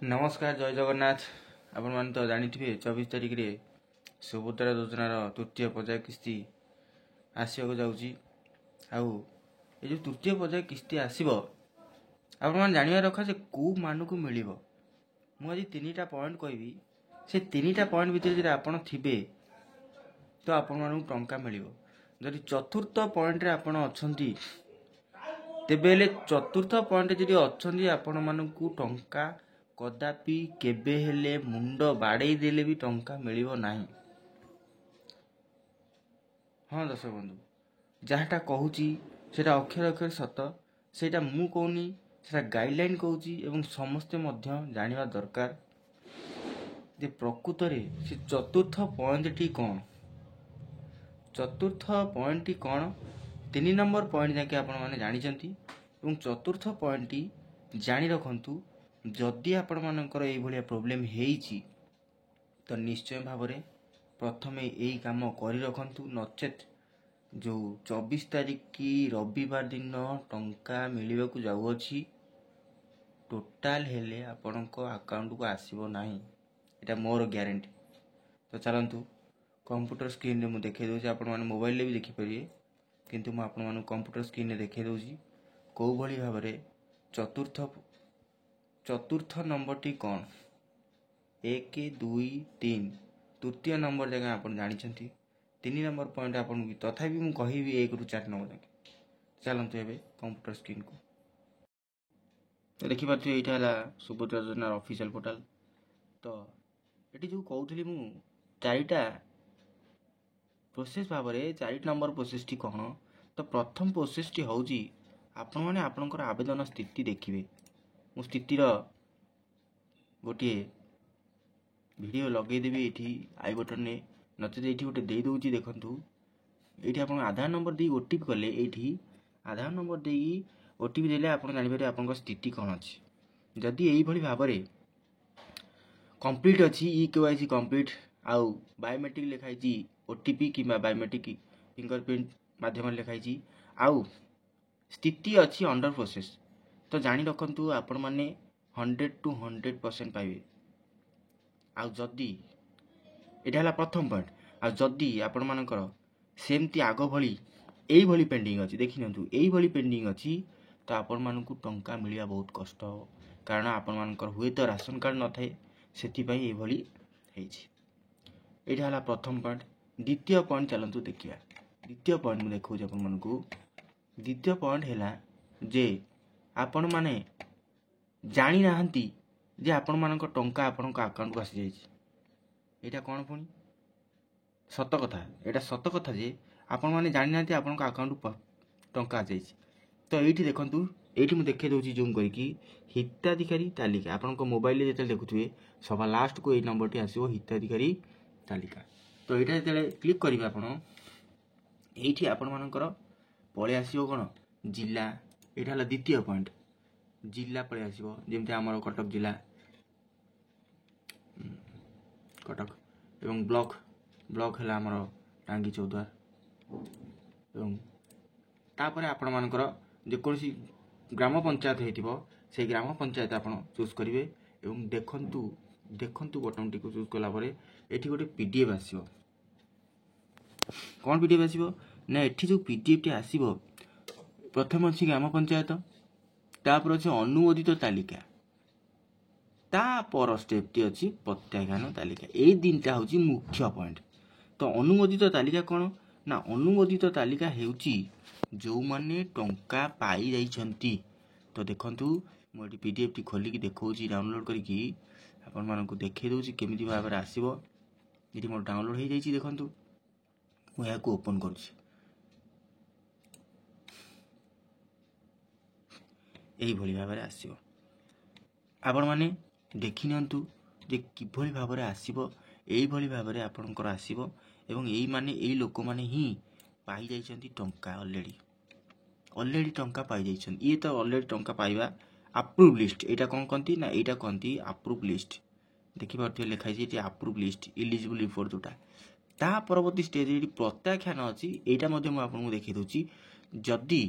नमस्कार जय जगन्नाथ। आपण माने तो जानिथिबे 24 तारिख रे सुभद्रा योजनार तृतीय पर्याय किस्ती आसिବାକୁ ଯାଉଛି। ଆଉ ଏ ଯେଉଁ ତୃତୀୟ ପର୍ଯ୍ୟାୟ କିସ୍ତି ଆସିବ ଆପଣମାନେ ଜାଣିବା ଦରକାର ଯେ କେଉଁ ମାନଙ୍କୁ ମିଳିବ। ମୁଁ ଆଜି 3ଟା ପଏଣ୍ଟ କହିବି, ସେ 3ଟା ପଏଣ୍ଟ ଭିତରେ ଯଦି ଆପଣ ଥିବେ ତ ଆପଣମାନଙ୍କୁ ଟଙ୍କା ମିଳିବ। ଯଦି ଚତୁର୍ଥ ପଏଣ୍ଟରେ ଆପଣ ଅଛନ୍ତି ତେବେ ହେଲେ ଚତୁର୍ଥ ପଏଣ୍ଟରେ ଯଦି ଅଛନ୍ତି ଆପଣମାନଙ୍କୁ ଟଙ୍କା କଦାପି କେବେ ହେଲେ ମୁଣ୍ଡ ବାଡ଼େଇ ଦେଲେ ବି ଟଙ୍କା ମିଳିବ ନାହିଁ। ହଁ ଦର୍ଶକ ବନ୍ଧୁ, ଯାହାଟା କହୁଛି ସେଇଟା ଅକ୍ଷର ଅକ୍ଷର ସତ। ସେଇଟା ମୁଁ କହୁନି, ସେଇଟା ଗାଇଡ଼ଲାଇନ୍ କହୁଛି ଏବଂ ସମସ୍ତେ ମଧ୍ୟ ଜାଣିବା ଦରକାର ଯେ ପ୍ରକୃତରେ ସେ ଚତୁର୍ଥ ପଏଣ୍ଟଟି କ'ଣ। ଚତୁର୍ଥ ପଏଣ୍ଟଟି କ'ଣ 3 ନମ୍ବର ପଏଣ୍ଟ ଯାକେ ଆପଣମାନେ ଜାଣିଛନ୍ତି ଏବଂ ଚତୁର୍ଥ ପଏଣ୍ଟଟି ଜାଣି ରଖନ୍ତୁ। ଯଦି ଆପଣମାନଙ୍କର ଏଇଭଳିଆ ପ୍ରୋବ୍ଲେମ୍ ହେଇଛି ତ ନିଶ୍ଚୟ ଭାବରେ ପ୍ରଥମେ ଏଇ କାମ କରି ରଖନ୍ତୁ। ନଚେତ୍ ଯେଉଁ 24 ତାରିଖ କି ରବିବାର ଦିନ ଟଙ୍କା ମିଳିବାକୁ ଯାଉଅଛି ଟୋଟାଲ ହେଲେ ଆପଣଙ୍କ ଆକାଉଣ୍ଟକୁ ଆସିବ ନାହିଁ, ଏଇଟା ମୋର ଗ୍ୟାରେଣ୍ଟି। ତ ଚାଲନ୍ତୁ କମ୍ପ୍ୟୁଟର ସ୍କ୍ରିନ୍ରେ ମୁଁ ଦେଖାଇ ଦେଉଛି, ଆପଣମାନେ ମୋବାଇଲରେ ବି ଦେଖିପାରିବେ, କିନ୍ତୁ ମୁଁ ଆପଣମାନଙ୍କୁ କମ୍ପ୍ୟୁଟର ସ୍କ୍ରିନ୍ରେ ଦେଖାଇ ଦେଉଛି କେଉଁଭଳି ଭାବରେ ଚତୁର୍ଥ ନମ୍ବରଟି କ'ଣ। 1 2 3 ତୃତୀୟ ନମ୍ବର ଜାଗା ଆପଣ ଜାଣିଛନ୍ତି। 3 ନମ୍ବର ପଏଣ୍ଟ ଆପଣଙ୍କୁ ତଥାପି ମୁଁ କହିବି 1 ରୁ 4 ନମ୍ବର ଯାକେ। ଚାଲନ୍ତୁ ଏବେ କମ୍ପ୍ୟୁଟର ସ୍କ୍ରିନ୍କୁ। ତ ଦେଖିପାରୁଥିବେ ଏଇଟା ହେଲା ସୁଭଦ୍ରା ଯୋଜନାର ଅଫିସିଆଲ ପୋର୍ଟାଲ। ତ ଏଠି ଯେଉଁ କହୁଥିଲି ମୁଁ 4ଟା ପ୍ରୋସେସ୍ ଭାବରେ 4 ନମ୍ବର ପ୍ରୋସେସ୍ଟି କ'ଣ। ତ ପ୍ରଥମ ପ୍ରୋସେସ୍ଟି ହେଉଛି ଆପଣମାନେ ଆପଣଙ୍କର ଆବେଦନ ସ୍ଥିତି ଦେଖିବେ। ମୁଁ ସ୍ଥିତିର ଗୋଟିଏ ଭିଡ଼ିଓ ଲଗେଇଦେବି ଏଇଠି ଆଇ ବଟନରେ, ନଚେତ୍ ଏଇଠି ଗୋଟେ ଦେଇଦେଉଛି ଦେଖନ୍ତୁ। ଏଇଠି ଆପଣ ଆଧାର ନମ୍ବର ଦେଇ OTP କଲେ, ଏଇଠି ଆଧାର ନମ୍ବର ଦେଇକି OTP ଦେଲେ ଆପଣ ଜାଣିପାରିବେ ଆପଣଙ୍କ ସ୍ଥିତି କ'ଣ ଅଛି। ଯଦି ଏଇଭଳି ଭାବରେ କମ୍ପ୍ଲିଟ୍ ଅଛି EKYC କମ୍ପ୍ଲିଟ୍ ଆଉ ବାୟୋମେଟ୍ରିକ୍ ଲେଖାଇଛି OTP କିମ୍ବା ବାୟୋମେଟ୍ରିକ୍ ଫିଙ୍ଗରପ୍ରିଣ୍ଟ ମାଧ୍ୟମରେ ଲେଖାଇଛି ଆଉ ସ୍ଥିତି ଅଛି ଅଣ୍ଡର ପ୍ରୋସେସ୍, ତ ଜାଣି ରଖନ୍ତୁ ଆପଣମାନେ 100 to 100% ପାଇବେ। ଆଉ ଯଦି ଏଇଟା ହେଲା ପ୍ରଥମ ପଏଣ୍ଟ, ଆଉ ଯଦି ଆପଣମାନଙ୍କର ସେମିତି ଆଗ ଭଳି ଏଇଭଳି ପେଣ୍ଡିଂ ଅଛି, ଦେଖିନିଅନ୍ତୁ ଏଇଭଳି ପେଣ୍ଡିଂ ଅଛି, ତ ଆପଣମାନଙ୍କୁ ଟଙ୍କା ମିଳିବା ବହୁତ କଷ୍ଟ ହେବ। କାରଣ ଆପଣମାନଙ୍କର ହୁଏତ ରାସନ କାର୍ଡ଼ ନଥାଏ, ସେଥିପାଇଁ ଏଇଭଳି ହେଇଛି। ଏଇଟା ହେଲା ପ୍ରଥମ ପଏଣ୍ଟ। ଦ୍ୱିତୀୟ ପଏଣ୍ଟ ଚାଲନ୍ତୁ ଦେଖିବା। ଦ୍ୱିତୀୟ ପଏଣ୍ଟ ମୁଁ ଦେଖାଉଛି ଆପଣମାନଙ୍କୁ। ଦ୍ୱିତୀୟ ପଏଣ୍ଟ ହେଲା ଯେ ଆପଣମାନେ ଜାଣିନାହାନ୍ତି ଯେ ଆପଣମାନଙ୍କ ଟଙ୍କା ଆପଣଙ୍କ ଆକାଉଣ୍ଟକୁ ଆସିଯାଇଛି। ଏଇଟା କ'ଣ ପୁଣି ସତ କଥା, ଏଇଟା ସତ କଥା ଯେ ଆପଣମାନେ ଜାଣିନାହାନ୍ତି ଆପଣଙ୍କ ଆକାଉଣ୍ଟକୁ ଟଙ୍କା ଆସିଯାଇଛି। ତ ଏଇଠି ଦେଖନ୍ତୁ, ଏଇଠି ମୁଁ ଦେଖାଇ ଦେଉଛି ଜୁମ୍ କରିକି ହିତାଧିକାରୀ ତାଲିକା। ଆପଣଙ୍କ ମୋବାଇଲରେ ଯେତେବେଳେ ଦେଖୁଥିବେ ସବା ଲାଷ୍ଟକୁ ଏଇ ନମ୍ବରଟି ଆସିବ, ହିତାଧିକାରୀ ତାଲିକା। ତ ଏଇଟା ଯେତେବେଳେ କ୍ଲିକ୍ କରିବେ ଆପଣ, ଏଇଠି ଆପଣମାନଙ୍କର ପଳେଇ ଆସିବ କ'ଣ ଜିଲ୍ଲା। ଏଇଟା ହେଲା ଦ୍ୱିତୀୟ ପଏଣ୍ଟ, ଜିଲ୍ଲା ପଳେଇ ଆସିବ। ଯେମିତି ଆମର କଟକ ଜିଲ୍ଲା, କଟକ ଏବଂ ବ୍ଲକ ହେଲା ଆମର ଟାଙ୍ଗୀ ଚୌଦ୍ୱାର। ଏବଂ ତାପରେ ଆପଣମାନଙ୍କର ଯେକୌଣସି ଗ୍ରାମ ପଞ୍ଚାୟତ ହେଇଥିବ ସେଇ ଗ୍ରାମ ପଞ୍ଚାୟତ ଆପଣ ଚୁଜ୍ କରିବେ ଏବଂ ଦେଖନ୍ତୁ ବଟନଟିକୁ ଚୁଜ୍ କଲା ପରେ ଏଠି ଗୋଟେ PDF ଆସିବ। କ'ଣ PDF ଆସିବ ନା, ଏଠି ଯେଉଁ PDFଟି ଆସିବ ପ୍ରଥମେ ଅଛି ଗ୍ରାମ ପଞ୍ଚାୟତ, ତାପରେ ଅଛି ଅନୁମୋଦିତ ତାଲିକା, ତାପର ଷ୍ଟେପ୍ଟି ଅଛି ପ୍ରତ୍ୟାଖ୍ୟାନ ତାଲିକା। ଏଇ 3ଟା ହେଉଛି ମୁଖ୍ୟ ପଏଣ୍ଟ। ତ ଅନୁମୋଦିତ ତାଲିକା କ'ଣ ନା, ଅନୁମୋଦିତ ତାଲିକା ହେଉଛି ଯେଉଁମାନେ ଟଙ୍କା ପାଇଯାଇଛନ୍ତି। ତ ଦେଖନ୍ତୁ ମୁଁ ଏଠି PDFଟି ଖୋଲିକି ଦେଖାଉଛି, ଡାଉନଲୋଡ଼ କରିକି ଆପଣମାନଙ୍କୁ ଦେଖାଇ ଦେଉଛି କେମିତି ଭାବରେ ଆସିବ। ଏଠି ମୋର ଡାଉନଲୋଡ଼ ହେଇଯାଇଛି, ଦେଖନ୍ତୁ ମୁଁ ଏହାକୁ ଓପନ୍ କରୁଛି। ଏଇଭଳି ଭାବରେ ଆସିବ। ଆପଣମାନେ ଦେଖିନିଅନ୍ତୁ ଯେ କିଭଳି ଭାବରେ ଆସିବ। ଏଇଭଳି ଭାବରେ ଆପଣଙ୍କର ଆସିବ ଏବଂ ଏଇ ଲୋକମାନେ ହିଁ ପାଇଯାଇଛନ୍ତି ଟଙ୍କା। ଅଲରେଡ଼ି ଟଙ୍କା ପାଇଯାଇଛନ୍ତି। ଇଏ ତ ଅଲରେଡ଼ି ଟଙ୍କା ପାଇବା ଆପ୍ରୁଭ୍ ଲିଷ୍ଟ। ଏଇଟା କ'ଣ କହନ୍ତି ନା, ଏଇଟା କହନ୍ତି ଆପ୍ରୁଭ୍ ଲିଷ୍ଟ। ଦେଖିପାରୁଥିବେ ଲେଖାଯାଇଛି ଏଠି ଆପ୍ରୁଭ୍ ଲିଷ୍ଟ, ଇଲିଜିବୁଲ୍ ଫର୍ ଯେଉଁଟା। ତା ପରବର୍ତ୍ତୀ ଷ୍ଟେଜ୍ ଏଠି ପ୍ରତ୍ୟାଖ୍ୟାନ ଅଛି। ଏଇଟା ମଧ୍ୟ ମୁଁ ଆପଣଙ୍କୁ ଦେଖାଇ ଦେଉଛି। ଯଦି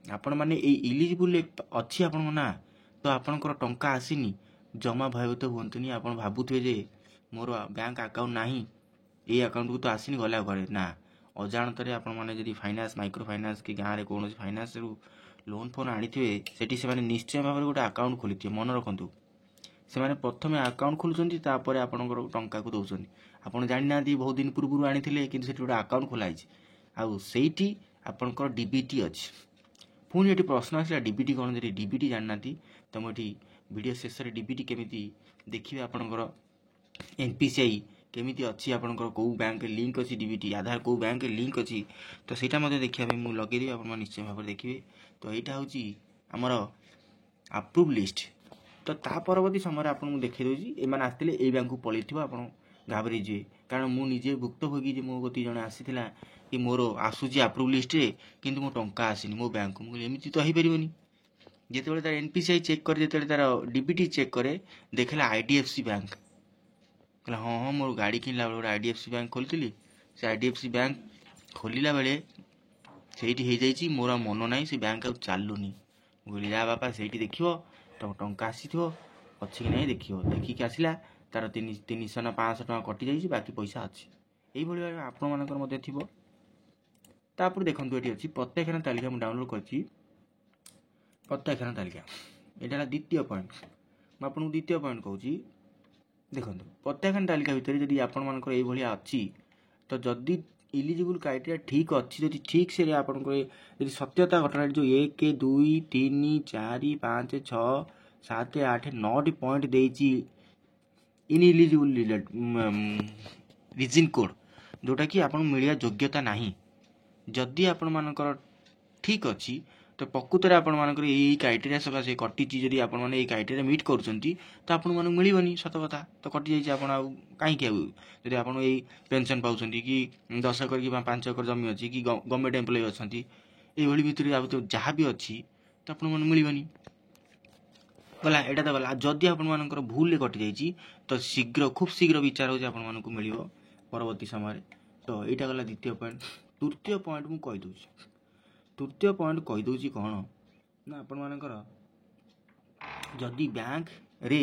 ଆପଣମାନେ ଏଇ ଇଲିଜିବୁଲ୍ ଅଛି ଆପଣଙ୍କ ନାଁ, ତ ଆପଣଙ୍କର ଟଙ୍କା ଆସିନି, जमा भयभीत हुअंतुनी। आपण भाबुथिबे जे मोर बैंक अकाउंट नाही, ए अकाउंट को तो आसीनी गला घरे ना। अजाणतरे आपण माने जदि फाइनान्स माइक्रो फाइनान्स कि गाँव में कौन फाइनान्स रु लोन फोन आनीथिबे, सेठी से निश्चय भाव में गोटे अकाउंट खोलिथिबे। मन रखंतु, से प्रथमे अकाउंट खोलुचंती, तापर आपणकर टंका को दउचंती। आपण जानि नांती बहुत दिन पूर्व आनीथिले, किंतु सेठी गोटे अकाउंट खोला आइछि, आउ सेठी आपणकर डीबीटी अछि। पुणी ये प्रश्न आसला डीबीटी कौन, जदि डीबीटी जानि नांती तो मुझे वीडियो शेष में डीबीटी केमिति देखिए, आपणकर एनपीसीआई केमिति अच्छी, आपणकर कौ बैंक लिंक अच्छी, डीबीटी आधार कौ बैंक लिंक अच्छी, तो ସେଇଟା ମଧ୍ୟ ଦେଖିବା ପାଇଁ ମୁଁ ଲଗେଇଦେବି, ଆପଣ ନିଶ୍ଚୟ ଭାବରେ ଦେଖିବେ। ତ ଏଇଟା ହେଉଛି ଆମର ଆପ୍ରୁଭ୍ ଲିଷ୍ଟ। ତ ତା ପରବର୍ତ୍ତୀ ସମୟରେ ଆପଣଙ୍କୁ ଦେଖେଇ ଦେଉଛି, ଏମାନେ ଆସିଥିଲେ ଏଇ ବ୍ୟାଙ୍କକୁ ପଳେଇଥିବ, ଆପଣ ଘାବରେଇ ଯିବେ। କାରଣ ମୁଁ ନିଜେ ଭୁକ୍ତଭୋଗୀ, ଯେ ମୋ କତିକି ଜଣେ ଆସିଥିଲା कि मोर आसूची आप्रुव लिस्ट रे, किंतु मो टंका आसीनी मो बैंक को। एमती तो होईपरिबनी। जिते तार एनपीसीआई चेक करे, जिते तार डीबीटी चेक करे, देखला आईडीएफसी बैंक। कहला हाँ हाँ, मोर गाड़ी किनला बेले आईडीएफसी बैंक खोली, से आईडीएफसी बैंक खोलला बेले ସେଇଠି ହେଇଯାଇଛି, ମୋର ଆଉ ମନ ନାହିଁ, ସେ ବ୍ୟାଙ୍କ ଆଉ ଚାଲୁନି। ମୁଁ କହିଲି ଯା ବାପା, ସେଇଠି ଦେଖିବ ତମ ଟଙ୍କା ଆସିଥିବ, ଅଛି କି ନାହିଁ ଦେଖିବ। ଦେଖିକି ଆସିଲା, ତାର 300 ନା 500 ଟଙ୍କା କଟିଯାଇଛି, ବାକି ପଇସା ଅଛି। এইଭଳି ଭାବେ ଆପଣମାନଙ୍କର ମଧ୍ୟ ଥିବ। ତାପରେ ଦେଖନ୍ତୁ, ଏଠି ଅଛି ପ୍ରତ୍ୟକ୍ଷଣ ତାଲିକା। ମୁଁ ଡାଉନଲୋଡ୍ କରିଛି ପ୍ରତ୍ୟକ୍ଷଣ ତାଲିକା। ଏଇଟା ହେଲା ଦ୍ୱିତୀୟ ପଏଣ୍ଟ। ମୁଁ ଆପଣଙ୍କୁ ଦ୍ୱିତୀୟ ପଏଣ୍ଟ କହୁଛି, ଦେଖନ୍ତୁ ପ୍ରତ୍ୟକ୍ଷଣ ତାଲିକା ଭିତରେ ଯଦି ଆପଣମାନଙ୍କର ଏଇଭଳିଆ ଅଛି, ତ ଯଦି इलिजिबल क्राइटेरिया ठीक अच्छी, जदि ठीक से आपंकर यदि सत्यता घटना जो 1 2 3 4 5 6 7 8 9 पॉइंट देची इनइलिजिबल रीजन कोड, जोटा कि आपन मिलिया योग्यता नहीं, जदि आपण मानकर ठीक अच्छी, तो प्रकृत में आपण मानकर यही क्राइटेरिया सकाशे कटिची। जदि आपण माने यही क्राइटेरिया मीट करूछंती, तो आपण मानक मिलिबनी। सत कथा तो कटि जाइछि। आपण आ काई के जदि आपण यही पेंशन पाउछंती, कि 10 एकर कि 5 एकर जमी अछि, कि गवर्नमेंट एम्प्लॉय अछंती, एई भली भितर जहाँ भी अछि, तो आपण माने मिलिबनी। गला एटा तो गला। जदि आपण मानकर भूल ले कटि जाइछि, तो शीघ्र खूब शीघ्र विचार हो आपण मानक मिलिबो परवर्ती समय। तो एटा गला द्वितीय पॉइंट। तृतीय पॉइंट मु कहि दोछि। तृतीय पॉइंट कहि दोछि कोन ना, आपण मानकर जदि बैंक रे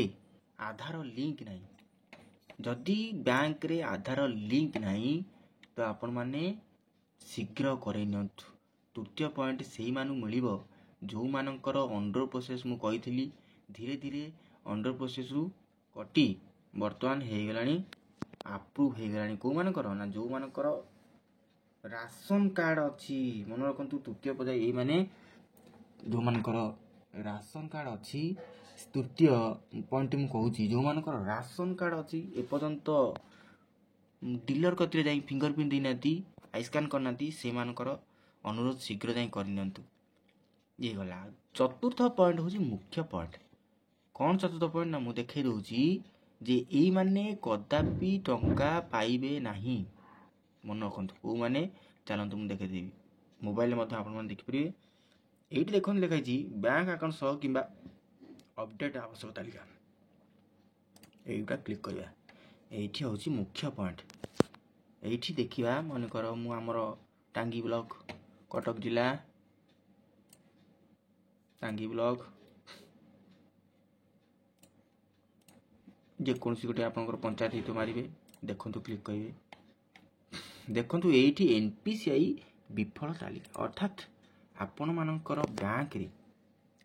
आधार लिंक नहीं, जदि बैंक रे आधार लिंक नहीं, तो आपण माने शीघ्र करे नियंतु। तृतीय पॉइंट सेही मानु मिलिबो जो मानकर अंडर प्रोसेस मु कहिथिली, धीरे धीरे अंडर प्रोसेस रु कटी वर्तमान हे गलानी अप्रूव हे गलानी। को मानकर ना, जो मानकर राशन कार्ड अच्छी, मन रखु तृतीय पद ये माने जो मानकर राशन कार्ड अच्छी। तृतीय पॉइंट मु कहूची, जो मानकर राशन कार्ड अच्छी, एपर्यंत डीलर कतिरे जाई फिंगरप्रिंट देनाती, आई स्कैन करना, से मानकर अनुरोध शीघ्र जाई करनियंतु। ये गला। चतुर्थ पॉइंट हूँ मुख्य पॉइंट। कौन चतुर्थ पॉइंट ना, मु देखै दउची जे एई माने कदापि टंका पाइबे नाही। मन रखु को माने, चलतु मुझे देखदेवी मोबाइल में देखिपारे। ये देखते लिखाई बैंक अकाउंट सह कि अपडेट आवश्यक तालिका, यहीटा क्लिक करवा। ये हूँ मुख्य पॉइंट। ये देखा मनकर मुझर टांगी ब्लॉक कटक जिला, टांगी ब्लॉक जेकोसी गोटे आप पंचायत हित मारे, देखु क्लिक करेंगे। देखु ये एनपीसीआई विफल तालिका, अर्थात आपण मानकर बैंक रे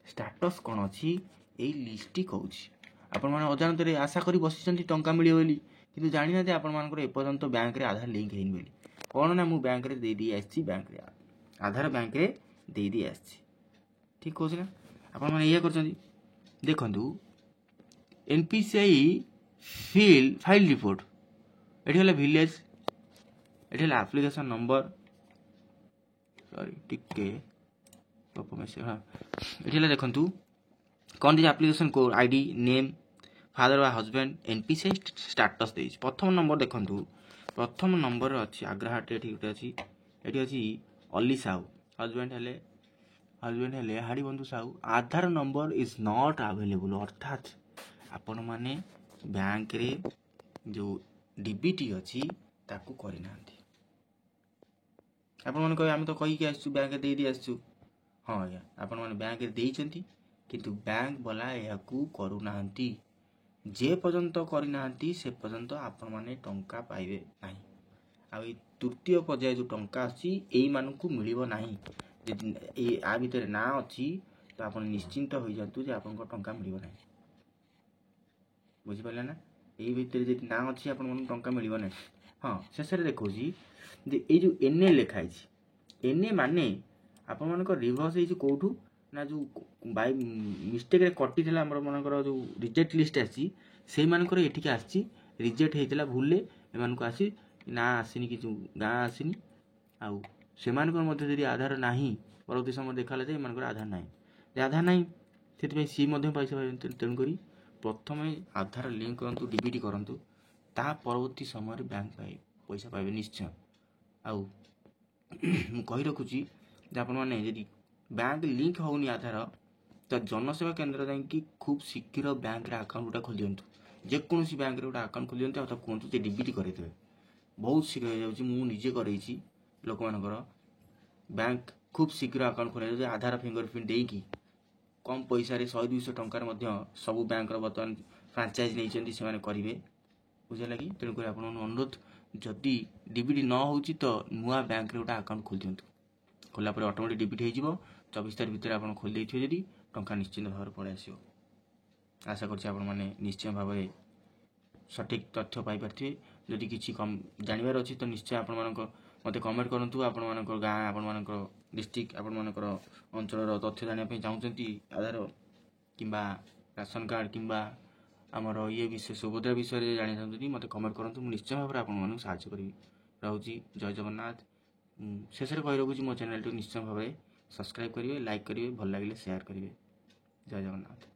स्टेटस कौन अच्छी, यही लिस्ट कहूँ। आपण मैंने अजाणत आशा करी बसी टंका मिले बोली, किंतु जानी ना आपण मानकर एपर्यंत बैंक रे आधार लिंक है बोली। कौन ना, मु बैंक रे दे दी आसी, बैंक रे आधार बैंक रे दे दी आसी। ठीक कहूँ ना, आपण मैंने ये कर देखु एनपीसीआई फाइल रिपोर्ट। ये है विलेज, ये है एप्लिकेशन नंबर, सॉरी टिके हाँ, ये देखु कौन दीजिए application code, ID, name, father व हजबैंड, एनपीसीआई स्टेटस दे। प्रथम नंबर देखु, प्रथम नंबर अच्छी आग्राहाट, ये गोटे अच्छी, ये अच्छी अली साहू, हजबैंड हेले हाड़ी बंधु साहू। आधार नंबर इज नॉट अवेलेबल, अर्थात आपण माने बैंक रे जो डीबीटी अच्छी ताकू करना। आपण मैंने कहे आम तो कहीकि आसु बैंक दे दी आसु। हाँ आज्ञा, आपण मैंने बैंक देइचंती, किंतु बैंक वाला या करूना। जे पर्यंत करनाहांती से पर्यंत आपण माने टंका पाइबे नाही। आ तृतीय पर्याय जो टंका अच्छी यही मानू मिल ना आ भितर ना अच्छी तो आप निश्चिंत हो जातु जे आप टंका मिल ना बुझिपारे ना यही भितर जी ना अच्छी आप टंका मिल ना। हाँ शेष देखा ये जो एनए लिखाई एनए माने आपण मान रिभर्स कौटू ना जो बाय मिस्टेक कटी मनकर जो रिजेक्ट लिस्ट आसी से मानकर एठिक आसी रिजेक्ट होता भूल एमानक आसी ना आसनी कि गाँ आसनी आउ से आधार ना परवर्ती समय देखा आधार ना आधार ना से सी पैसा तेणुक प्रथम आधार लिंक करूँ डीबीटी करूँ ता परवर्ती समय बैंक पाए पैसा पाइबे निश्चय। आउ कही रखुची आप बैंक लिंक होनी आधार तो जनसेवा केन्द्र जाकि खूब शीघ्र बैंक आकाउंट गोटा खोल दिंतु जेकोसी बैंक गोटे आकाउंट खोल दिखाँ कहतु डीबीटी करेदेवे बहुत शीघ्र हो जाऊँगी मुझे करेছি लोक मानकर बैंक खूब शीघ्र आकाउंट खोल आधार फिंगरप्रिंट देकी कम पैसा 100-200 टंकार सब बैंक बर्तमान फ्रांचाइज नहीं से करेंगे बुझे लगी। तेणुक आप अनुरोध जदि डीबीटी न हो तो नुआ बैंक गोटे आकाउंट खोल दिंतु खोलापर ऑटोमेटिक डीबीटी हो 24 तारीख भितर आप खोल देते जदि टंका निश्चिंत भाव पड़े आसो। आशा कर निश्चय भाव सठिक तथ्य पाइपे जदि किसी कम जानवर अच्छी तो निश्चय आपण मत कमेंट करूँ आपण मान गाँ आपण मान डिस्ट्रिक्ट आपण मान अंचल तथ्य जानापी चाहते आधार कि राशन कार्ड कि आमर ये विषय सुभद्रा विषय जाना चाहते मत कमेंट करूँ निश्चय भाव में आपको साहाय्य करी रोची। जय जगन्नाथ। शेष में कही रखुच्छी मो चैनल निश्चय भाव सब्सक्राइब करेंगे लाइक करेंगे भल लगे शेयर करेंगे। जय जगन्नाथ।